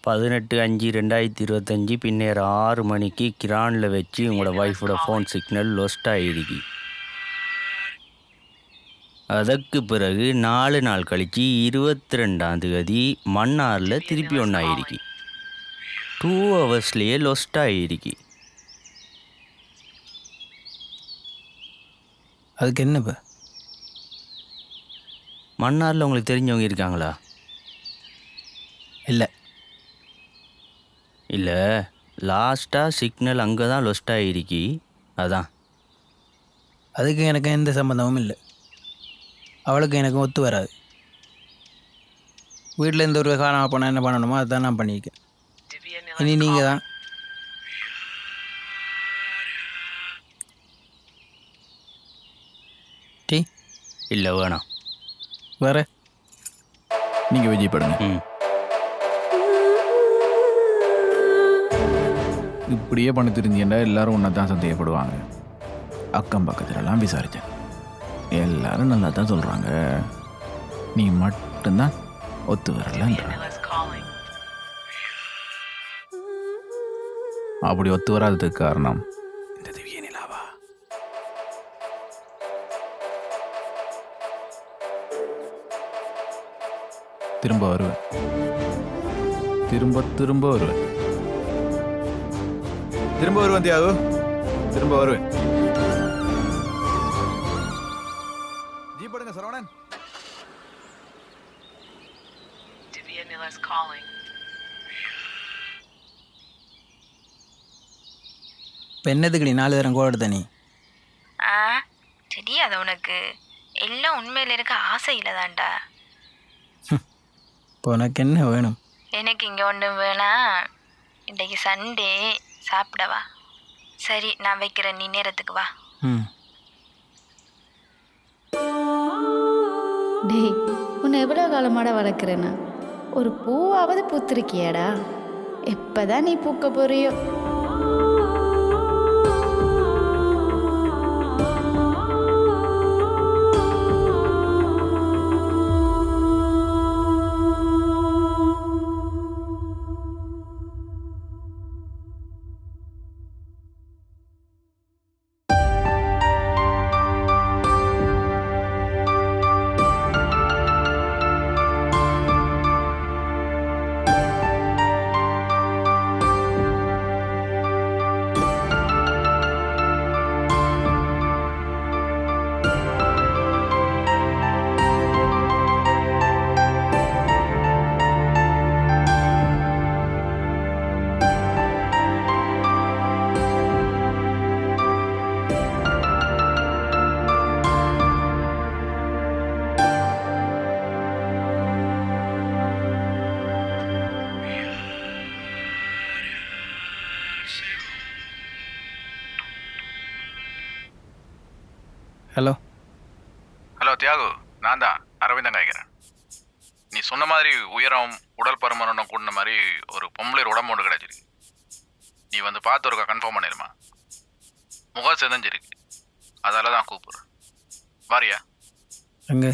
18/5/2025 பின்னர் 6 மணிக்கு கிரானில் வச்சு உங்களோட ஒய்ஃபோட ஃபோன் சிக்னல் லொஸ்ட் ஆகிருக்கு. அதற்கு பிறகு 4 நாள் கழித்து 22ஆம் தேதி மன்னாரில் திருப்பி ஒன்று ஆகிருக்கு. 2 ஹவர்ஸ்லேயே லொஸ்ட் ஆகிருக்கு. அதுக்கு என்ன இப்போ? மன்னாரில் உங்களுக்கு தெரிஞ்சவங்க இருக்காங்களா? இல்லை, லாஸ்ட்டாக சிக்னல் அங்கே தான் லொஸ்ட் ஆகிருக்கு. அதான். அதுக்கு எனக்கு எந்த சம்மந்தமும் இல்லை. அவளுக்கு எனக்கு ஒத்து வராது. வீட்டில் எந்த ஒரு காரணம் போனால் என்ன பண்ணணுமோ அதுதான் நான் பண்ணியிருக்கேன். இனி நீங்கள் தான். டீ இல்லை, வேணாம். வேறு நீங்கள் விஜய் படுங்க. இப்படியே பண்ண தெரிஞ்சுட்டா எல்லாரும் ஒன்றா தான் சந்தேகப்படுவாங்க. அக்கம் பக்கத்துலலாம் விசாரித்தேன், எல்லாரும் நல்லா தான் சொல்கிறாங்க. நீ மட்டும்தான் ஒத்து வரலன்ற. அப்படி ஒத்து வராததுக்கு காரணம் இந்த திவ்ய நிலாவா? திரும்ப வருவேன், திரும்ப திரும்ப வருவேன், திரும்ப வருவேன் தியாகு, திரும்ப வருவேன். ஜீப்படுங்க சரவணன். இப்போ என்னதுக்கு நீ 4 தரம் கோடு தண்ணி? தெரியாது உனக்கு? எல்லாம் உண்மையில் இருக்க ஆசையில் தான்டா. இப்போ உனக்கு என்ன வேணும்? எனக்கு இங்கே ஒன்றும் வேணாம். இன்றைக்கு சண்டே, சாப்பிடவா? சரி, நான் வைக்கிறேன், நீ நேரத்துக்கு வா. டேய், உன்னை எவ்வளோ காலமாட வளர்க்குறேன்னா ஒரு பூவாவது பூத்திருக்கியாடா? எப்போதான் நீ பூக்க போறியோ? ஹலோ ஹலோ தியாகு, நான் தான் அரவிந்தன் கேட்குறேன். நீ சொன்ன மாதிரி உயரம் உடல் பருமனம் கூடின மாதிரி ஒரு பொம்பளை உடம்பு ஒன்று கிடச்சிருக்கு. நீ வந்து பார்த்து ஒருக்கா கன்ஃபார்ம் பண்ணிடுமா? முகம் செதஞ்சிருக்கு, அதால தான் கூப்பிட்றேன். வாரியா? அங்கே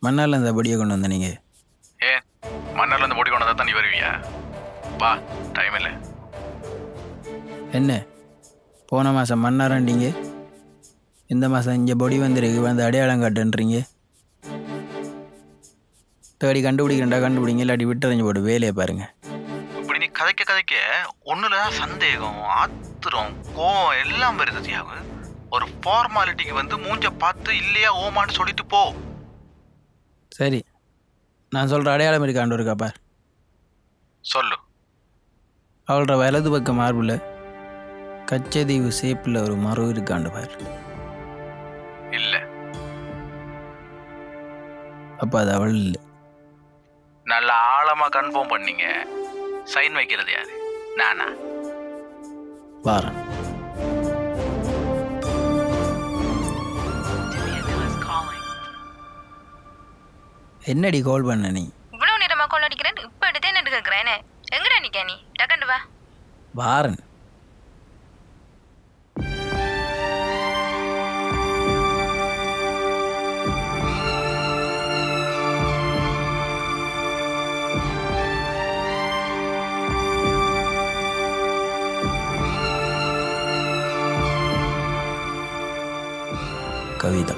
மண்ணால் அந்த படியை கொண்டு வந்த நீங்கள்? ஏன் மன்னர்ல இருந்து பொடி கொண்டு வந்தால் தான் நீ வருவியா? வா, டைம் இல்லை. என்ன போன மாதம் மன்னாரண்டீங்க, இந்த மாதம் இங்கே பொடி வந்துருக்கு, வந்து அடையாளம் காட்டுன்றீங்க. தேடி கண்டுபிடிங்க, இல்லாட்டி விட்டுறஞ்சு போட்டு வேலையை பாருங்கள். இப்படி நீ கதைக்க ஒன்றுல தான் சந்தேகம், ஆத்திரம், கோவம் எல்லாம் வருது தியாகு. ஒரு ஃபார்மாலிட்டிக்கு வந்து மூஞ்ச பார்த்து இல்லையா ஓமான்னு சொல்லிட்டு போ. சரி, நான் சொல்கிற அடையாளம் இருக்காண்டு இருக்கா பார். சொல்லு. அவளோட வலது பக்க மார்பில் கச்சதீவு சேப்பில் ஒரு மரம் இருக்காண்டு பார். இல்லை. அப்போ அது அவள் இல்லை. நல்ல ஆழமா கன்ஃபார்ம் பண்ணீங்க. சைன் வைக்கிறது யாரு? நானா? பாரன். என்னடி கால் பண்ண நீ? இவ்வளோ நேரமாக கால் அடிக்கிறேன், இப்போ எடுத்து என்ன கேட்குறேன்? எங்கடா நிற்க நீ? டக்கண்டு வா. பாரன். கவிதா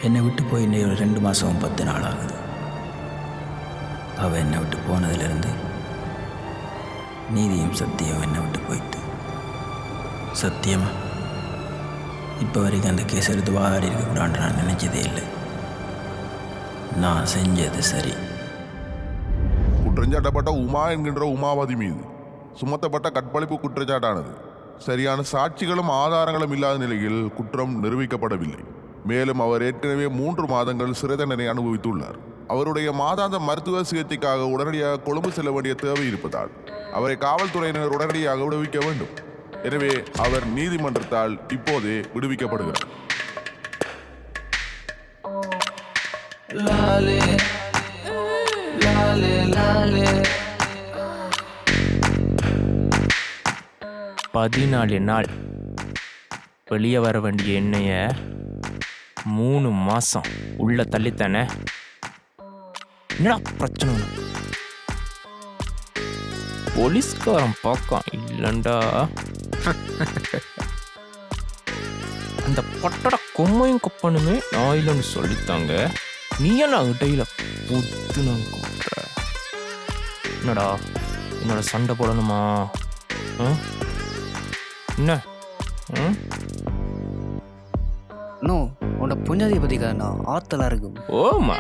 என்னை விட்டு போய் இன்னைக்கு ஒரு 2 மாதம் 10 நாள் ஆகுது. அவள் என்னை விட்டு போனதுலேருந்து நீதியும் சத்தியம் என்னை விட்டு போயிட்டு. சத்தியமா இப்போ வரைக்கும் அந்த கேஸ் எடுத்து வாதாடி இருக்கக்கூடாதுன்னு நான் நினச்சதே இல்லை. நான் செஞ்சது சரி. குற்றஞ்சாட்டப்பட்ட உமா என்கின்ற உமாவதி மீது சுமத்தப்பட்ட கற்பழிப்பு குற்றச்சாட்டானது சரியான சாட்சிகளும் ஆதாரங்களும் இல்லாத நிலையில் குற்றம் நிரூபிக்கப்படவில்லை. மேலும் அவர் ஏற்கனவே 3 மாதங்கள் சிறை தண்டனை அனுபவித்துள்ளார். அவருடைய மாதாந்த மருத்துவ சிகிச்சைக்காக உடனடியாக கொழும்பு செல்ல வேண்டிய தேவை இருப்பதால் அவரை காவல்துறையினர் உடனடியாக விடுவிக்க வேண்டும். எனவே அவர் நீதிமன்றத்தால் இப்போதே விடுவிக்கப்படுகிறார். லாலே லாலே லாலே 14 நாள் வெளியே வர வேண்டிய எண்ணெய 3 மாசம் உள்ள தள்ளித்தானே. என்னடா பிரச்சனை உனக்கு? போலீஸ்காரன் பார்க்கான் இல்லண்டா. அந்த பட்டட கொம்மையும் கொப்பனுமே நான் இல்லைன்னு சொல்லித்தாங்க. நீயா நான் இடையில புட்டு நான் கூப்பிட்ற. என்னடா என்னோட சண்டை போடணுமா? என்ன? நோ உன்னோட பொஞ்சாதியை பற்றி கதைண்ணா ஆத்தலாக இருக்கும். ஓமா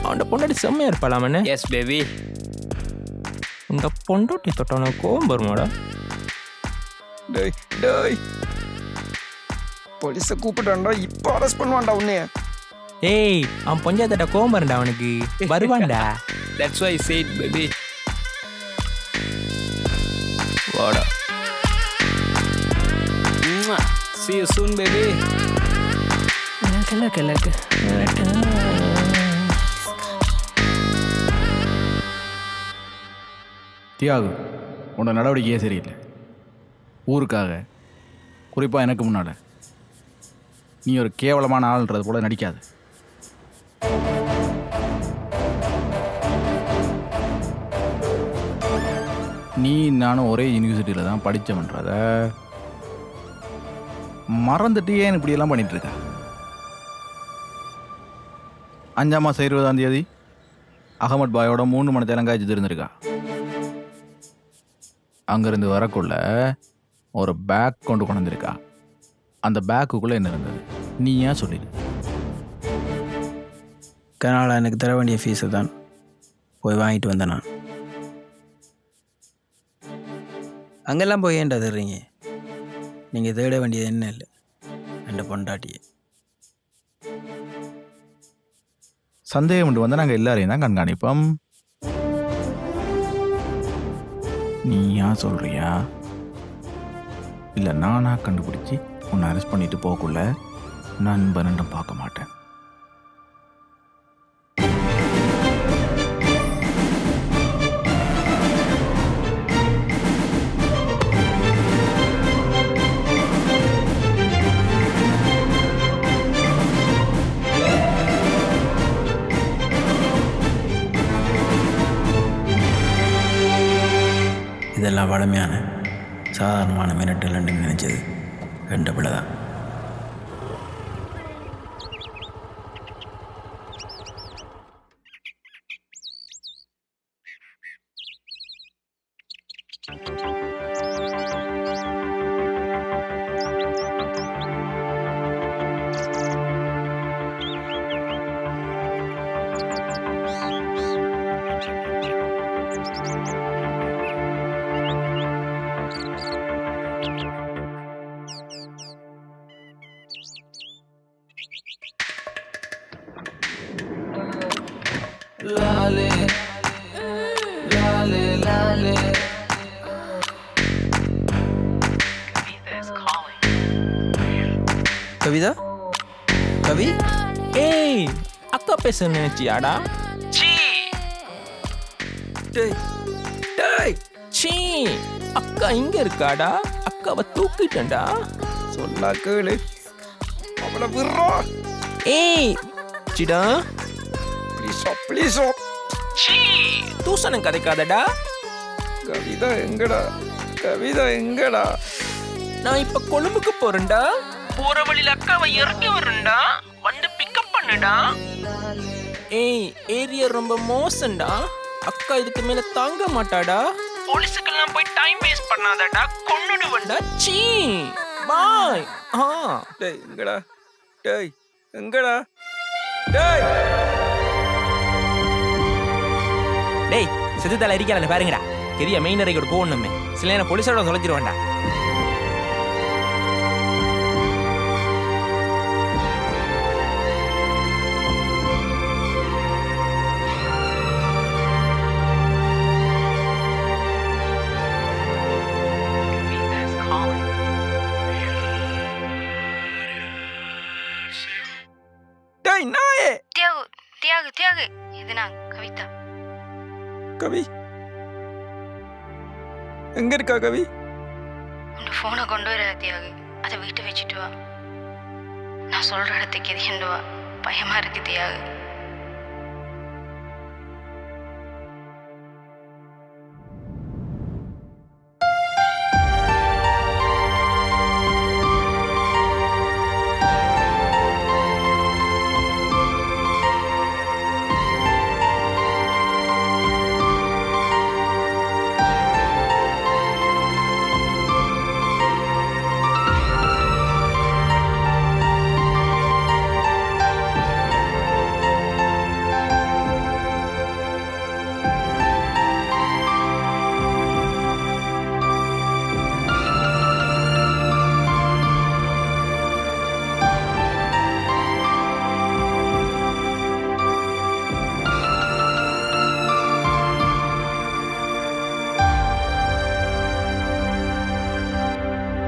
அவன் பொண்டாட்டி செம்மையா இருப்பாளாமண்ணே. S baby. இந்த பொண்டாட்டி தொட்டான கோவம் வருமாடா. டேய் டேய் போலீஸை கூப்பிட்டான்டா, இப்போ அரெஸ்ட் பண்ணுவான்டா உன்னைய. ஏய் அவன் பொஞ்சாத்தட்ட கோவம் வருண்டா, அவனுக்கு வருவான்டா. That's why sad baby. வாடா. See you soon baby. லக்கு தியாகு, உன்னோட நடவடிக்கையே சரியில்லை. ஊருக்காக, குறிப்பாக எனக்கு முன்னால் நீ ஒரு கேவலமான ஆள்ன்றது போல நடிக்காது. நீ நானும் ஒரே யூனிவர்சிட்டியில் தான் படித்தவன்றத மறந்துட்டு ஏன் இப்படியெல்லாம் பண்ணிகிட்ருக்க? 5 மாதம் 20ஆம் தேதி அகமட் பாயோட 3 மணி நேரம் காய்ச்சி இருந்திருக்கா. அங்கேருந்து வரக்குள்ள ஒரு பேக் கொண்டு வந்திருக்கா. அந்த பேக்குக்குள்ளே என்ன இருந்தது நீ ஏன் சொல்லிடு? கனாலா எனக்கு தர வேண்டிய ஃபீஸை தான் போய் வாங்கிட்டு வந்தேன் நான். அங்கெல்லாம் போய் ஏன்டா தர்றீங்க? நீங்கள் தேட வேண்டியது என்ன இல்லை என்ற பொண்டாட்டியை. சந்தேகம் கொண்டு வந்தால் நாங்கள் எல்லாரையும் தான் கண்காணிப்போம். நீ ஏன் சொல்கிறியா? இல்லை நானா கண்டுபிடிச்சி உன்னை அரெஸ்ட் பண்ணிட்டு போகக்குள்ள நண்பனும் பார்க்க மாட்டேன். இதெல்லாம் வளமையான சாதாரணமான மிரட்டல் நினைச்சது கண்ட பிள்ளை தான். லாலே லாலே லாலே கவிதா கவி. ஏய் அக்கா பேச நினைச்சியாடா? டேய் டேய் சீ அக்கா இங்க இருக்காடா. அக்காவை தூக்கிட்டேன்டா. சொன்னா கேளு, அவளை விடுறா. ஏய் சிடா ப்ளீஸ் தூசணம் கதைக்காதடா. கவிதா எங்கடா? கவிதா எங்கடா? நான் இப்ப கொழும்புக்கு போறேன்டா. போற வழியில அக்காவை இறக்கி வரண்டா, வந்து பிக்கப் பண்ணுடா. ஏய், ஏரியா ரொம்ப மோசம்டா, அக்கா இதுக்கு மேல தாங்க மாட்டாடா. போலீஸுக்கெல்லாம் போய் டைம் வேஸ்ட் பண்ணாதடா, கொன்னுடுவண்டா. சீ பாய். டேய் எங்கடா, டேய் எங்கடா, டேய் டேய் செத்துத்தால இருக்கால பாருங்கடா, பெரிய மெயின் அறைக்கு போகணுமே, சில நேரம் போலீஸோட தொலைச்சிருவான்டா. டேய் நாயே. தியாகு தியாகு தியாகு, இது நான் கவிதா. கவி எங்க இருக்கா கவி? உன் ஃபோனை கொண்டு வர தியாகு, அதை வீட்டை வச்சுட்டு வா. நான் சொல்ற இடத்துக்கு எது வா, பயமா இருக்கு தியாகு.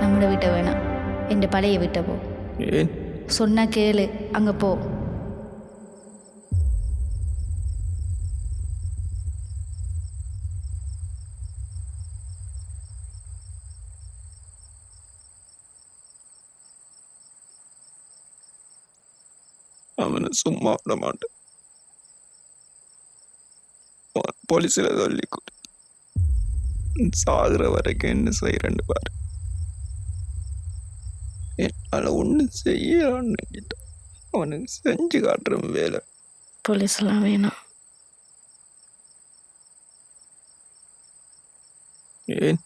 நம்மளோட வீட்டை வேணாம், என் பழைய வீட்டை போ. ஏன்? சொன்னா கேளு, அங்கே போ. அவனை சும்மா விட மாட்டேன். போலீஸில் சொல்லி கொடு, சாகுற வரைக்கும் என்ன செய்யறேன்னு பாரு. என்னால் ஒன்றும் செய்யலான்னு அவனுக்கு செஞ்சு காட்டுறேன் வேலை. போலீஸ்லாம் வேணாம். ஏன்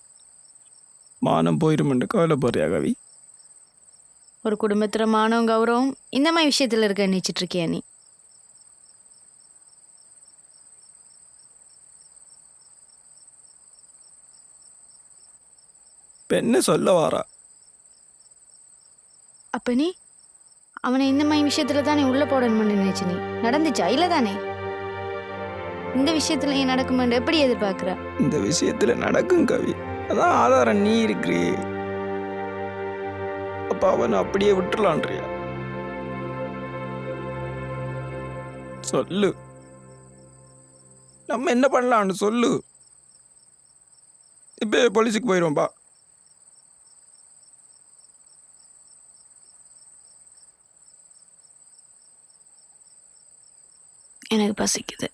மானம் போயிருமென்று கவலைப்படுறியா கவி? ஒரு குடும்பத்தில் மானம் கௌரவம் இந்த மாதிரி விஷயத்தில் இருக்க நினைச்சிட்டு இருக்கியா நீ? பெண்ணை சொல்ல வாரா? அப்போ நீ அவனை இந்த மாதிரி விஷயத்தில் தானே உள்ளே போடணும்னு நினைச்சு நீ நடந்துச்சா இல்லை தானே? இந்த விஷயத்தில் ஏன் நடக்குமென்று எப்படி எதிர்பார்க்குற? இந்த விஷயத்தில் நடக்கும் கவி, அதான் ஆதாரம் நீ இருக்கிறியே. அப்போ அவனை அப்படியே விட்டுலான்றியா? சொல்லு, நம்ம என்ன பண்ணலான்னு சொல்லு. இப்போ போலீஸுக்கு போயிடுவோம்பா. எனக்கு பசிக்குது.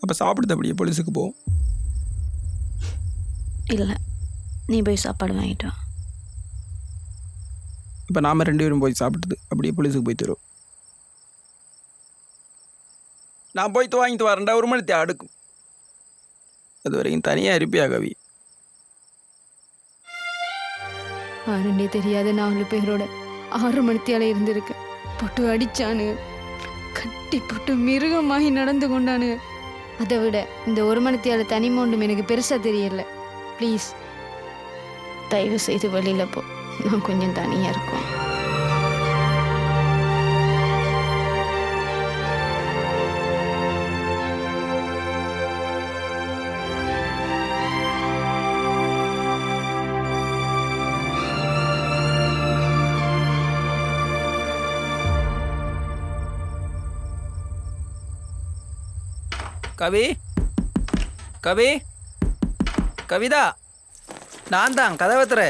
அப்போ சாப்பிடுது அப்படியே போலீஸுக்கு போவோம். இல்லை, நீ போய் சாப்பாடு வாங்கிட்டு வா. இப்போ நாம் 2 பேரும் போய் சாப்பிட்டுது அப்படியே போலீஸுக்கு போய் தருவோம். நான் போய்த்து வாங்கிட்டு வரேன்டா, 1 மணி அடுக்கும். அது வரைக்கும் தனியாக இருப்பியா கவி? யாருன்னே தெரியாத 4 பேரோட 6 மணித்தியால இருந்திருக்கேன். போட்டு அடிச்சானு, கட்டி போட்டு மிருகமாகி நடந்து கொண்டானு. அதை விட இந்த 1 மணித்தியால தனிமை ஒன்றும் எனக்கு பெருசாக தெரியல. ப்ளீஸ் தயவு செய்து வெளியில் போ, நான் கொஞ்சம் தனியாக இருக்கோம். கவி, கவி, கவிதா, நான் தான் கதவை திற.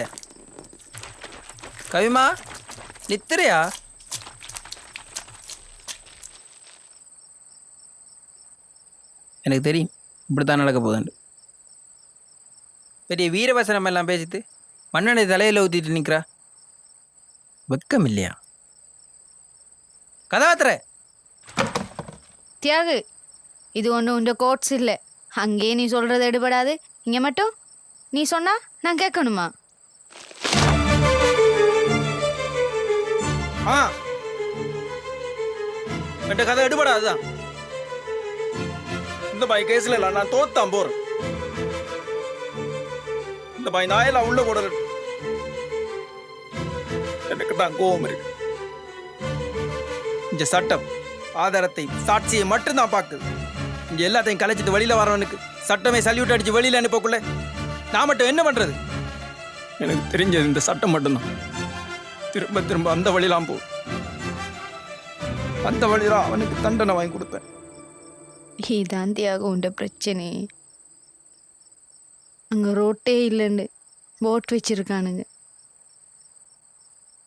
கவிமா நித்திரையா? எனக்கு தெரியும் இப்படித்தான் நடக்க போகுதுன்னு. பெரிய வீரவசனம் எல்லாம் பேசிட்டு மண்ணனை தலையில் ஊற்றிட்டு நிற்கிறா. வெக்கம் இல்லையா? கதாத்திர தியாகு, இது ஒன்றும் உண்ட கோட்ஸ் இல்லை. அங்கேயே நீ சொல்கிறது எடுபடாது. இங்கே மட்டும் நீ சொன்னா நான் கேட்கணுமா? என்கிட்ட கதை எடுபடாதுதான். இந்த பாய் கேஸில் இல்லை, நான் தோத்தான் போறேன். இந்த பாய் நாயெல்லாம் உள்ள போடுற எனக்கு தான் கோபம் இருக்கு. இந்த சட்டம் ஆதாரத்தை சாட்சியை மட்டும்தான் பார்க்குது. இங்க எல்லாத்தையும் கலைச்சிட்டு வெளியில வரவனுக்கு சட்டமே சல்யூட் அடிச்சு வெளியில அனுப்பக்குள்ள நான் மட்டும் என்ன பண்றது? எனக்கு தெரிஞ்சது இந்த சட்டம் மட்டும்தான். திரும்ப திரும்ப அந்த வழியெல்லாம் போ, அந்த வழியில அவனுக்கு தண்டனை வாங்கி கொடுப்பேன். இதான் தியாகம் உண்ட பிரச்சனை. அங்கே ரோட்டே இல்லைண்டு போட் வச்சிருக்கானுங்க.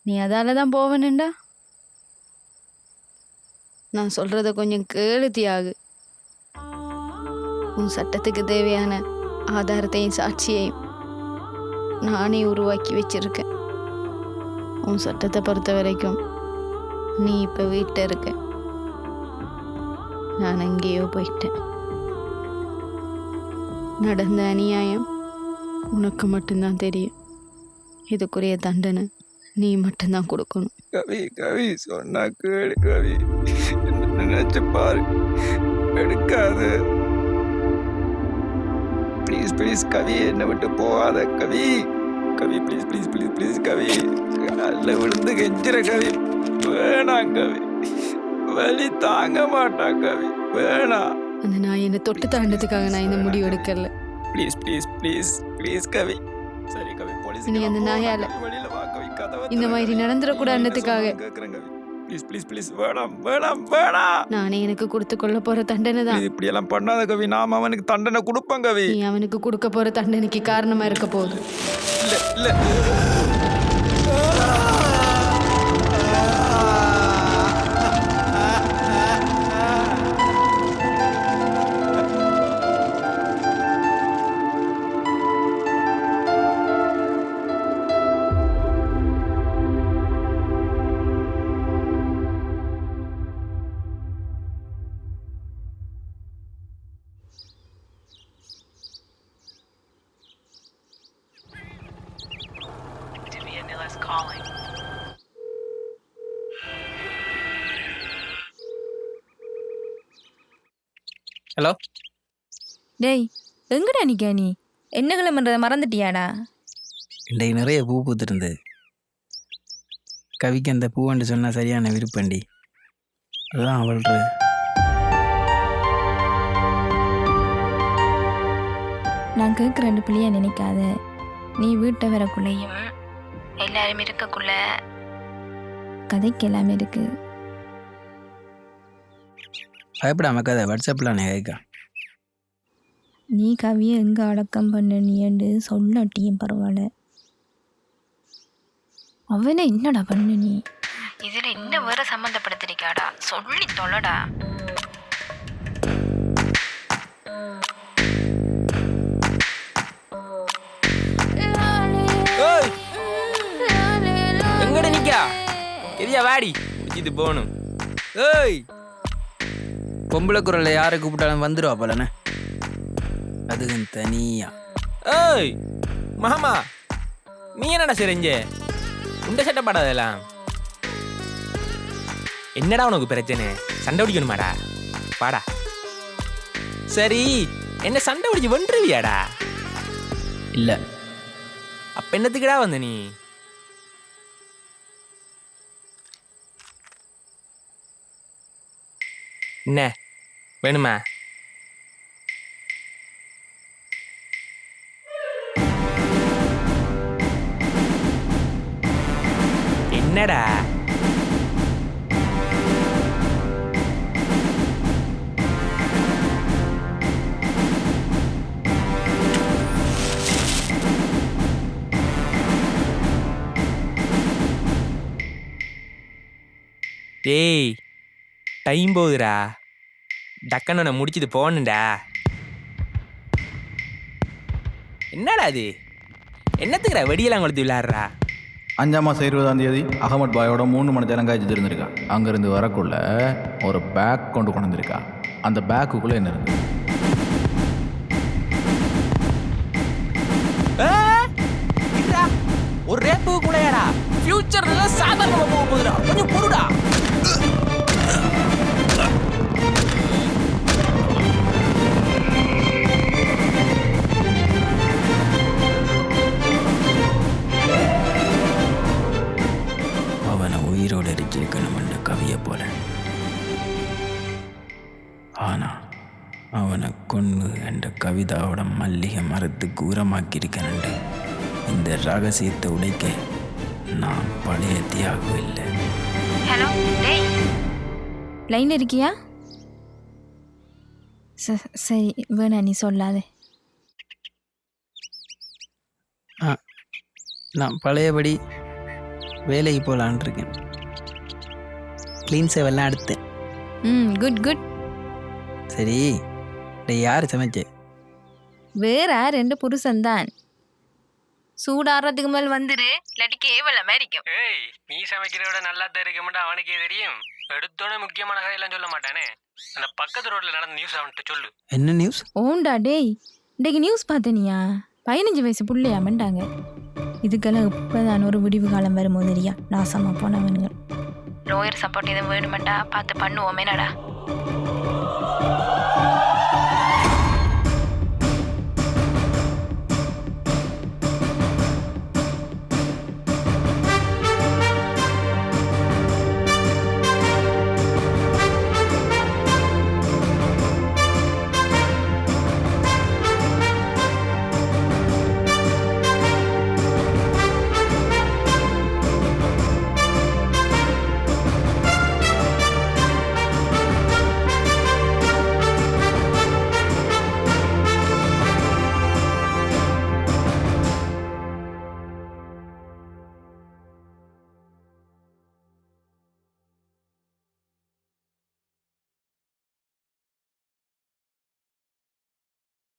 நீ அதால தான் போவனுண்டா. நான் சொல்கிறத கொஞ்சம் கேளு தியாகு. உன் சட்டத்துக்கு தேவையான ஆதாரத்தையும் சாட்சியையும் நானே உருவாக்கி வச்சிருக்கேன். உன் சட்டத்தை பொறுத்த வரைக்கும் நீ இப்போ வீட்டில் இருக்க, நான் எங்கேயோ போயிட்டேன். நடந்த அநியாயம் உனக்கு மட்டும்தான் தெரியும். இதுக்குரிய தண்டனை நீ மட்டும்தான் கொடுக்கணும். கவி கவி சொன்னா கேளு கவி, நினைச்சு பாரு, எடுக்காது. ப்ளீஸ் ப்ளீஸ் கவி, என்னை விட்டு போகாத கவி. கவி ப்ளீஸ் ப்ளீஸ் ப்ளீஸ் ப்ளீஸ் கவி, காலில் விழுந்து கெஞ்சிற கவி. வேணாம் கவி, வலி தாங்க மாட்டான் கவி, வேணாம். அந்த நான் என்னை தொட்டு தாண்டதுக்காக நான் இந்த முடிவு எடுக்கல. ப்ளீஸ் ப்ளீஸ் ப்ளீஸ் ப்ளீஸ் கவி. சரி கவி, போலீஸ் நீ அந்த நாயால வழியில வா கவி, கதவை இந்த மாதிரி நடந்துடக்கூடாதுக்காக கேட்குறேன் கவி. ப்ளீஸ் ப்ளீஸ் ப்ளீஸ் வேணாம் வேணாம் வேணாம். நானே எனக்கு கொடுத்து கொள்ள போற தண்டனை தான். இப்படி எல்லாம் பண்ணாத கவி, நாம அவனுக்கு தண்டனை கொடுப்போம் கவி. நீ அவனுக்கு கொடுக்க போற தண்டனைக்கு காரணமா இருக்க போகுது. இல்ல இல்ல ஹலோ. டேய், எங்கடா நிற்க நீ? என்ன கிளம்புறத மறந்துட்டியாடா? இன்றைக்கு நிறைய பூ பூத்துருந்தது. கவிக்கு அந்த பூவண்டு சொன்னால் சரியான விருப்பண்டி. அதுதான் அவள்ற. நான் கேட்குற ரெண்டு பிள்ளையா நினைக்காத. நீ வீட்டை வரக்குள்ளேயும் எல்லாரும் இருக்கக்குள்ள கதைக்கு எல்லாமே இருக்கு. பயப்படாம கதை வாட்ஸ்அப்பில் நான் கேட்கா. நீ கவியை எங்கே அடக்கம் பண்ண நீண்டு சொல்லாட்டியும் பரவாயில்ல. அவனை என்னடா பண்ண நீ? இதில் என்ன வேற சம்மந்தப்படுத்திருக்காடா? சொல்லி தொலைடா. எங்கட நிக்கா? எரியா வாடி முடிச்சிட்டு போகணும். ஏய், பொம்பளை குரலில் யாரை கூப்பிட்டாலும் வந்துடுவா போலண்ணே. அதுவும் தனியா. ஏய் மாமா, நீ என்னடா செஞ்ச? உண்ட சட்டை பாடாதெல்லாம். என்னடா உனக்கு பிரச்சனை? சண்டை பிடிக்கணுமாடா? பாடா. சரி, என்ன சண்டை பிடிச்சி வென்றுவியாடா? இல்லை. அப்ப என்னத்துக்குடா வந்த நீ? என்ன வேணுமா? என்னடா? டேய், டைம் போகுதுடா. டக்குன்னு நான் முடிச்சுட்டு போகணுண்டா. என்னடா அது என்னத்துக்குற வெடியெல்லாம் கொடுத்து விளையாடுறா 5 மாதம் 20ஆம் தேதி அகமட் பாயோட 3 மணி நேரம் காய்ச்சி இருந்திருக்கா. அங்கேருந்து வரக்குள்ள ஒரு பேக் கொண்டு வந்திருக்கா. அந்த பேக்குக்குள்ளே என்ன இருக்கு? ஒரு ரேப்பு கூடயாடா ஃபியூச்சர்ல சாதாரணமா போக போகுதுடா கொஞ்சம் பொறுடா. அவனை உயிரோடு எரிச்சிருக்கணும்ன்ற கவியை போல. ஆனா அவனை கொண்டு என்ற கவிதாவோட மல்லிகை மரத்துக்கு உரமாக்கியிருக்கணுண்டு. இந்த ரகசியத்தை உடைக்க நான் பழைய தியாகம் இல்லை. ஹலோ டேய், லைனில் இருக்கியா? சரி வேணா நீ சொல்லாத. நான் பழையபடி வேலைக்கு போகலான் இருக்கேன். க்ளீன் சேவெல்லாம் எடுத்தேன். Good good. சரி, யார் சமைச்சே? வேற 2 புருஷன்தான். சூடாடுறதுக்கு மேல் வந்துரு, இல்லாட்டி கேவலமா இருக்கும். ஏய், நீ சமைக்கிறத விட நல்லா தான் இருக்க மாட்டா அவனுக்கே தெரியும். எடுத்தோன்னே முக்கியமான கதையெல்லாம் சொல்ல மாட்டானே. அந்த பக்கத்து ரோட்ல நடந்த நியூஸ் அவன்கிட்ட சொல்லு. என்ன நியூஸ்? ஓண்டா டேய், இன்றைக்கு நியூஸ் பார்த்தனியா? 15 வயசு பிள்ளையாமண்டாங்க. இதுக்கெல்லாம் இப்போதான் ஒரு விடிவு காலம் வரும்போதுரியா நாசமாக போனவனுங்க. லோயர் சப்போர்ட் எதுவும் வேணுமெண்டா பார்த்து பண்ணுவோம். என்னடா